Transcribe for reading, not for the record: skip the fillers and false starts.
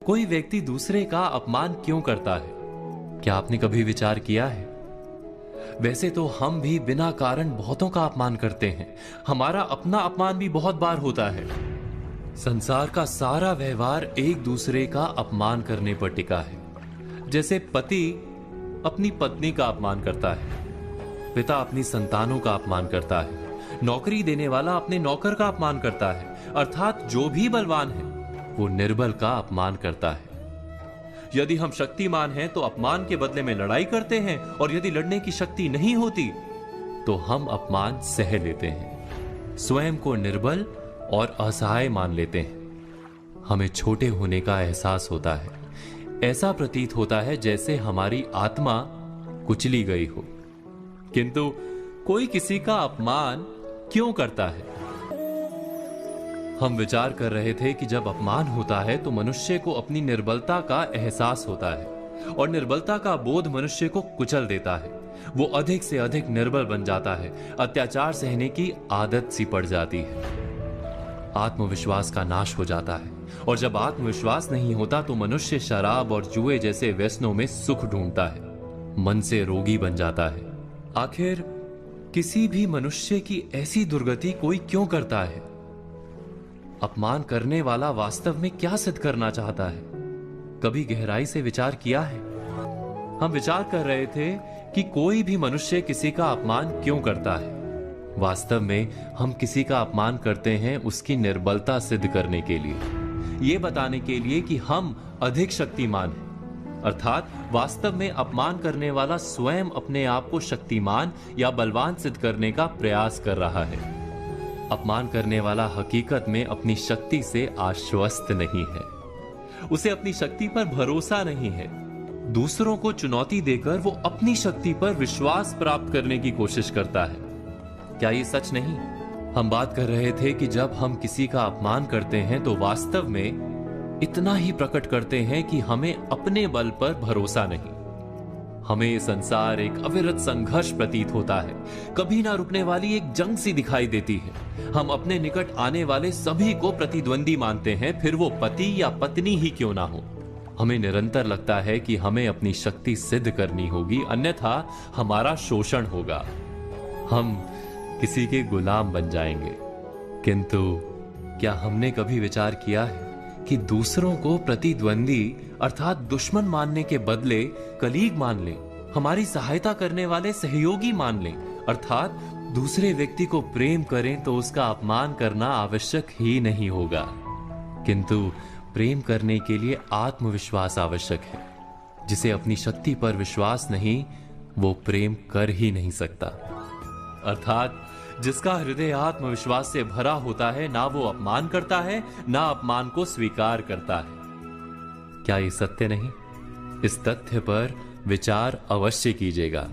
कोई व्यक्ति दूसरे का अपमान क्यों करता है? क्या आपने कभी विचार किया है? वैसे तो हम भी बिना कारण बहुतों का अपमान करते हैं। हमारा अपना अपमान भी बहुत बार होता है। संसार का सारा व्यवहार एक दूसरे का अपमान करने पर टिका है। जैसे पति अपनी पत्नी का अपमान करता है, पिता अपनी संतानों का अपमान करता है, नौकरी देने वाला अपने नौकर का अपमान करता है, अर्थात जो भी बलवान है वो निर्बल का अपमान करता है। यदि हम शक्तिमान हैं तो अपमान के बदले में लड़ाई करते हैं, और यदि लड़ने की शक्ति नहीं होती तो हम अपमान सह लेते हैं, स्वयं को निर्बल और असहाय मान लेते हैं। हमें छोटे होने का एहसास होता है। ऐसा प्रतीत होता है जैसे हमारी आत्मा कुचली गई हो। किंतु कोई किसी का अपमान क्यों करता है? हम विचार कर रहे थे कि जब अपमान होता है तो मनुष्य को अपनी निर्बलता का एहसास होता है, और निर्बलता का बोध मनुष्य को कुचल देता है। वो अधिक से अधिक निर्बल बन जाता है, अत्याचार सहने की आदत सी पड़ जाती है, आत्मविश्वास का नाश हो जाता है। और जब आत्मविश्वास नहीं होता तो मनुष्य शराब और जुए जैसे व्यसनों में सुख ढूंढता है, मन से रोगी बन जाता है। आखिर किसी भी मनुष्य की ऐसी दुर्गति कोई क्यों करता है? अपमान करने वाला वास्तव में क्या सिद्ध करना चाहता है? कभी गहराई से विचार किया है? हम विचार कर रहे थे कि कोई भी मनुष्य किसी का अपमान क्यों करता है। वास्तव में हम किसी का अपमान करते हैं उसकी निर्बलता सिद्ध करने के लिए, यह बताने के लिए कि हम अधिक शक्तिमान हैं। अर्थात वास्तव में अपमान करने वाला स्वयं अपने आप को शक्तिमान या बलवान सिद्ध करने का प्रयास कर रहा है। अपमान करने वाला हकीकत में अपनी शक्ति से आश्वस्त नहीं है, उसे अपनी शक्ति पर भरोसा नहीं है। दूसरों को चुनौती देकर वो अपनी शक्ति पर विश्वास प्राप्त करने की कोशिश करता है। क्या ये सच नहीं? हम बात कर रहे थे कि जब हम किसी का अपमान करते हैं तो वास्तव में इतना ही प्रकट करते हैं कि हमें अपने बल पर भरोसा नहीं। हमें संसार एक अविरत संघर्ष प्रतीत होता है, कभी ना रुकने वाली एक जंग सी दिखाई देती है। हम अपने निकट आने वाले सभी को प्रतिद्वंदी मानते हैं, फिर वो पति या पत्नी ही क्यों ना हो। हमें निरंतर लगता है कि हमें अपनी शक्ति सिद्ध करनी होगी, अन्यथा हमारा शोषण होगा, हम किसी के गुलाम बन जाएंगे। किंतु क्या हमने कभी विचार किया है कि दूसरों को प्रतिद्वंदी अर्थात दुश्मन मानने के बदले कलीग मान लें, हमारी सहायता करने वाले सहयोगी मान लें, अर्थात दूसरे व्यक्ति को प्रेम करें तो उसका अपमान करना आवश्यक ही नहीं होगा। किंतु प्रेम करने के लिए आत्मविश्वास आवश्यक है। जिसे अपनी शक्ति पर विश्वास नहीं, वो प्रेम कर ही नहीं सकता। अर्थात जिसका हृदय आत्मविश्वास से भरा होता है, ना वो अपमान करता है, ना अपमान को स्वीकार करता है। क्या ये सत्य नहीं? इस तथ्य पर विचार अवश्य कीजिएगा।